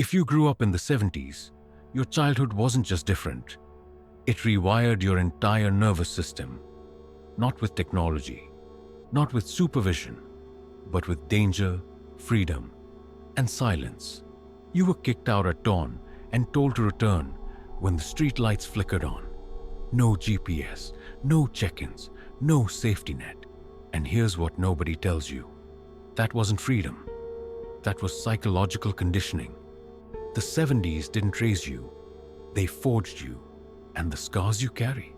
If you grew up in the 70s, your childhood wasn't just different. It rewired your entire nervous system. Not with technology, not with supervision, but with danger, freedom, and silence. You were kicked out at dawn and told to return when the street lights flickered on. No GPS, no check-ins, no safety net. And here's what nobody tells you. That wasn't freedom. That was psychological conditioning. The 70s didn't raise you. They forged you. And the scars you carry,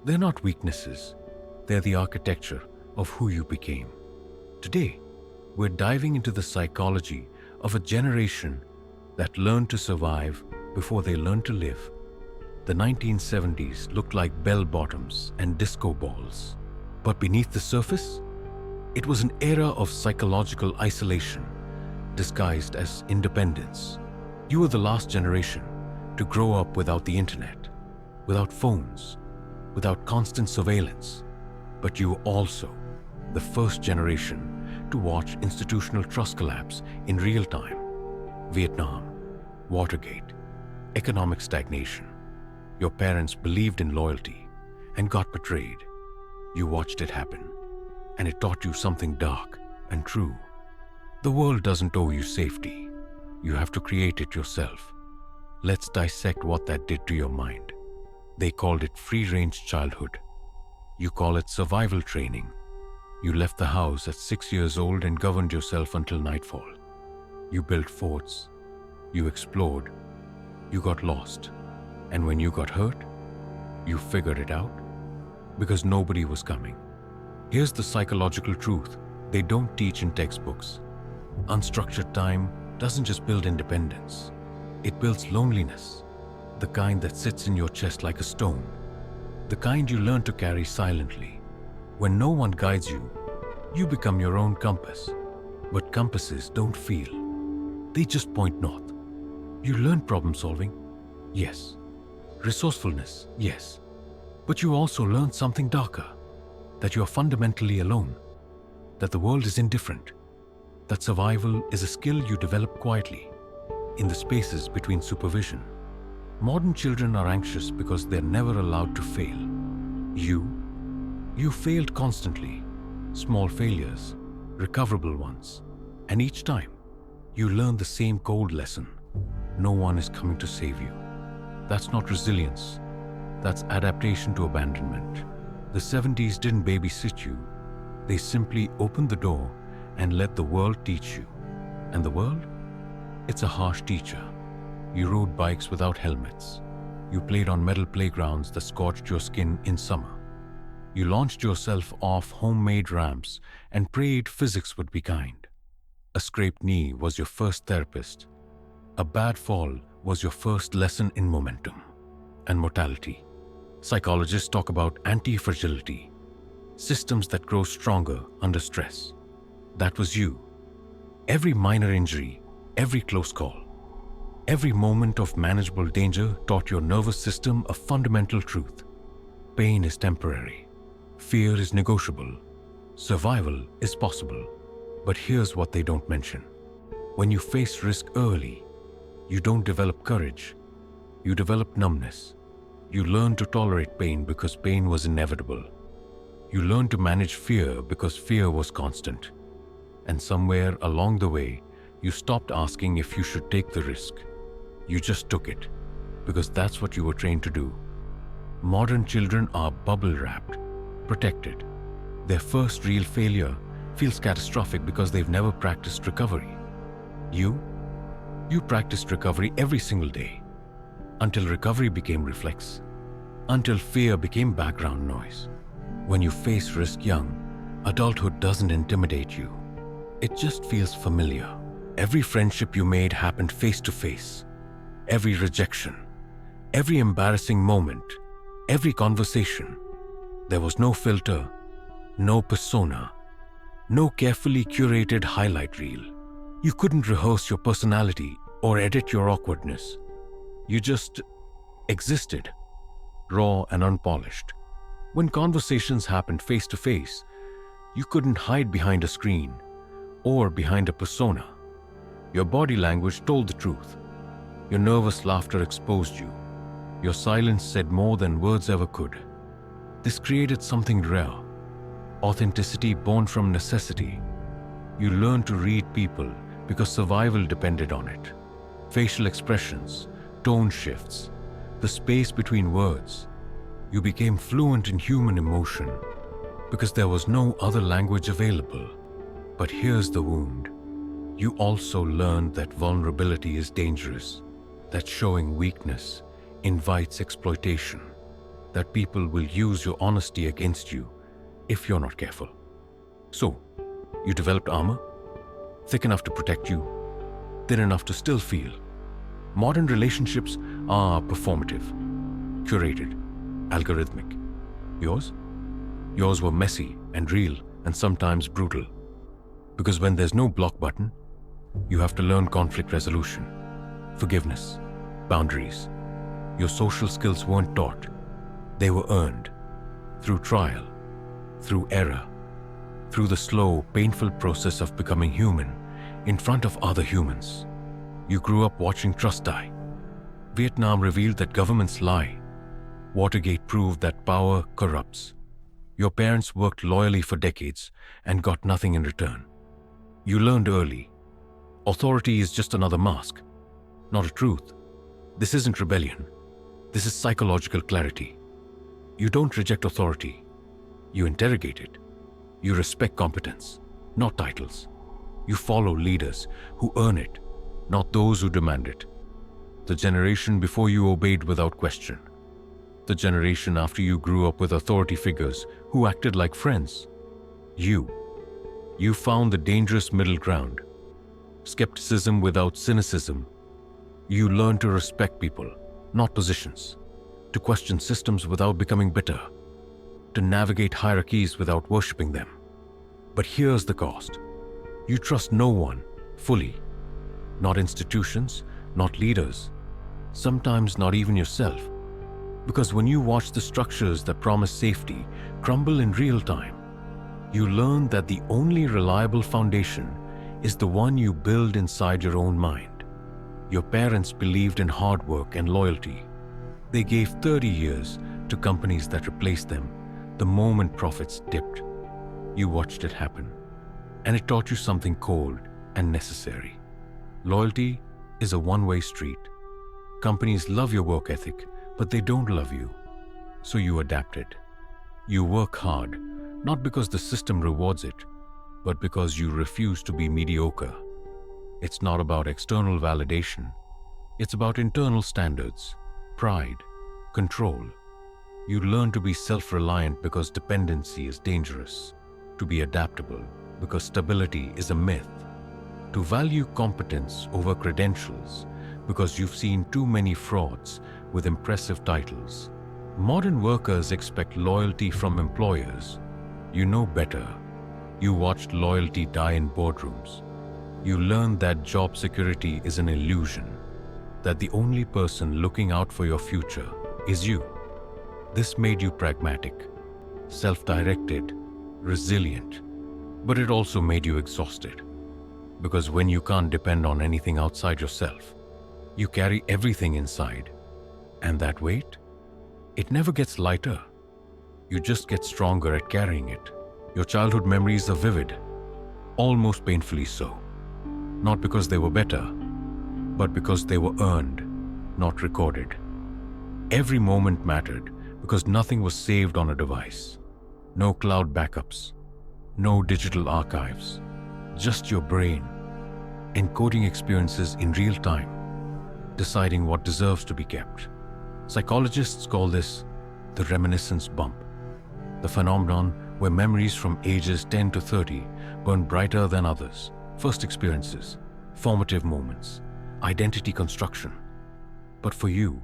they're not weaknesses. They're the architecture of who you became. Today, we're diving into the psychology of a generation that learned to survive before they learned to live. The 1970s looked like bell bottoms and disco balls. But beneath the surface, it was an era of psychological isolation, disguised as independence. You were the last generation to grow up without the internet, without phones, without constant surveillance. But you were also the first generation to watch institutional trust collapse in real time. Vietnam, Watergate, economic stagnation. Your parents believed in loyalty and got betrayed. You watched it happen, and it taught you something dark and true. The world doesn't owe you safety. You have to create it yourself. Let's dissect what that did to your mind. They called it free-range childhood. You call it survival training. You left the house at 6 years old and governed yourself until nightfall. You built forts. You explored. You got lost. And when you got hurt, you figured it out because nobody was coming. Here's the psychological truth they don't teach in textbooks. Unstructured time doesn't just build independence. It builds loneliness, the kind that sits in your chest like a stone, the kind you learn to carry silently. When no one guides you, you become your own compass. But compasses don't feel. They just point north. You learn problem solving, yes. Resourcefulness, yes. But you also learn something darker, that you are fundamentally alone, that the world is indifferent, that survival is a skill you develop quietly, in the spaces between supervision. Modern children are anxious because they're never allowed to fail. You failed constantly, small failures, recoverable ones, and each time, you learn the same cold lesson. No one is coming to save you. That's not resilience. That's adaptation to abandonment. The 70s didn't babysit you. They simply opened the door and let the world teach you. And the world? It's a harsh teacher. You rode bikes without helmets. You played on metal playgrounds that scorched your skin in summer. You launched yourself off homemade ramps and prayed physics would be kind. A scraped knee was your first therapist. A bad fall was your first lesson in momentum and mortality. Psychologists talk about anti-fragility, systems that grow stronger under stress. That was you. Every minor injury, every close call, every moment of manageable danger taught your nervous system a fundamental truth. Pain is temporary. Fear is negotiable. Survival is possible. But here's what they don't mention. When you face risk early, you don't develop courage. You develop numbness. You learn to tolerate pain because pain was inevitable. You learn to manage fear because fear was constant. And somewhere along the way, you stopped asking if you should take the risk. You just took it, because that's what you were trained to do. Modern children are bubble-wrapped, protected. Their first real failure feels catastrophic because they've never practiced recovery. You practiced recovery every single day, until recovery became reflex, until fear became background noise. When you face risk young, adulthood doesn't intimidate you. It just feels familiar. Every friendship you made happened face to face. Every rejection, every embarrassing moment, every conversation. There was no filter, no persona, no carefully curated highlight reel. You couldn't rehearse your personality or edit your awkwardness. You just existed, raw and unpolished. When conversations happened face to face, you couldn't hide behind a screen or behind a persona. Your body language told the truth. Your nervous laughter exposed you. Your silence said more than words ever could. This created something rare. Authenticity born from necessity. You learned to read people because survival depended on it. Facial expressions, tone shifts, the space between words. You became fluent in human emotion because there was no other language available. But here's the wound. You also learned that vulnerability is dangerous, that showing weakness invites exploitation, that people will use your honesty against you if you're not careful. So, you developed armor, thick enough to protect you, thin enough to still feel. Modern relationships are performative, curated, algorithmic. Yours? Yours were messy and real and sometimes brutal. Because when there's no block button, you have to learn conflict resolution, forgiveness, boundaries. Your social skills weren't taught. They were earned through trial, through error, through the slow, painful process of becoming human in front of other humans. You grew up watching trust die. Vietnam revealed that governments lie. Watergate proved that power corrupts. Your parents worked loyally for decades and got nothing in return. You learned early. Authority is just another mask, not a truth. This isn't rebellion. This is psychological clarity. You don't reject authority. You interrogate it. You respect competence, not titles. You follow leaders who earn it, not those who demand it. The generation before you obeyed without question. The generation after you grew up with authority figures who acted like friends. You found the dangerous middle ground. Skepticism without cynicism. You learned to respect people, not positions. To question systems without becoming bitter. To navigate hierarchies without worshipping them. But here's the cost. You trust no one fully. Not institutions, not leaders. Sometimes not even yourself. Because when you watch the structures that promise safety crumble in real time, you learn that the only reliable foundation is the one you build inside your own mind. Your parents believed in hard work and loyalty. They gave 30 years to companies that replaced them the moment profits dipped. You watched it happen, and it taught you something cold and necessary. Loyalty is a one-way street. Companies love your work ethic, but they don't love you. So you adapted. You work hard, not because the system rewards it, but because you refuse to be mediocre. It's not about external validation. It's about internal standards, pride, control. You learn to be self-reliant because dependency is dangerous, to be adaptable because stability is a myth, to value competence over credentials because you've seen too many frauds with impressive titles. Modern workers expect loyalty from employers. You know better. You watched loyalty die in boardrooms. You learned that job security is an illusion, that the only person looking out for your future is you. This made you pragmatic, self-directed, resilient, but it also made you exhausted. Because when you can't depend on anything outside yourself, you carry everything inside. And that weight, it never gets lighter. You just get stronger at carrying it. Your childhood memories are vivid, almost painfully so. Not because they were better, but because they were earned, not recorded. Every moment mattered because nothing was saved on a device. No cloud backups, no digital archives, just your brain, encoding experiences in real time, deciding what deserves to be kept. Psychologists call this the reminiscence bump, the phenomenon where memories from ages 10 to 30 burn brighter than others. First experiences, formative moments, identity construction. But for you,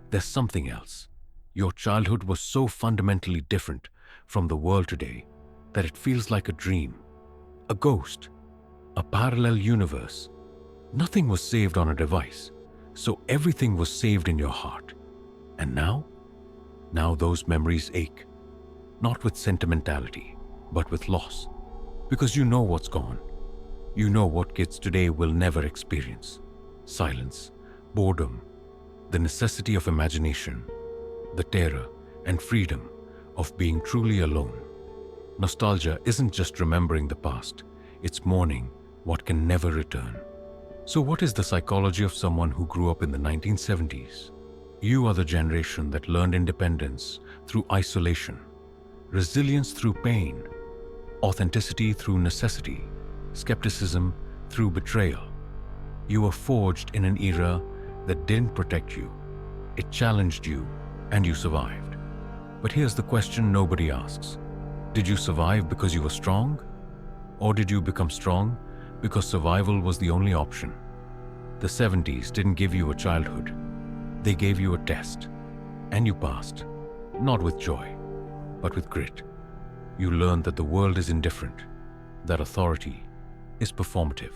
there's something else. Your childhood was so fundamentally different from the world today that it feels like a dream, a ghost, a parallel universe. Nothing was saved on a device, so everything was saved in your heart. And now those memories ache, not with sentimentality, but with loss. Because you know what's gone. You know what kids today will never experience. Silence, boredom, the necessity of imagination, the terror and freedom of being truly alone. Nostalgia isn't just remembering the past, it's mourning what can never return. So what is the psychology of someone who grew up in the 1970s? You are the generation that learned independence through isolation, resilience through pain, authenticity through necessity, skepticism through betrayal. You were forged in an era that didn't protect you. It challenged you, and you survived. But here's the question nobody asks. Did you survive because you were strong? Or did you become strong because survival was the only option? The 70s didn't give you a childhood. They gave you a test. And you passed. Not with joy, but with grit. You learned that the world is indifferent, that authority is performative,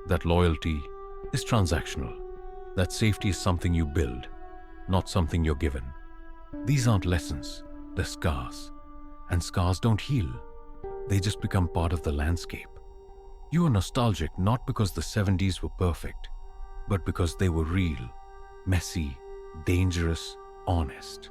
that loyalty is transactional, that safety is something you build, not something you're given. These aren't lessons, they're scars. And scars don't heal. They just become part of the landscape. You are nostalgic not because the 70s were perfect, but because they were real, messy, dangerous, honest.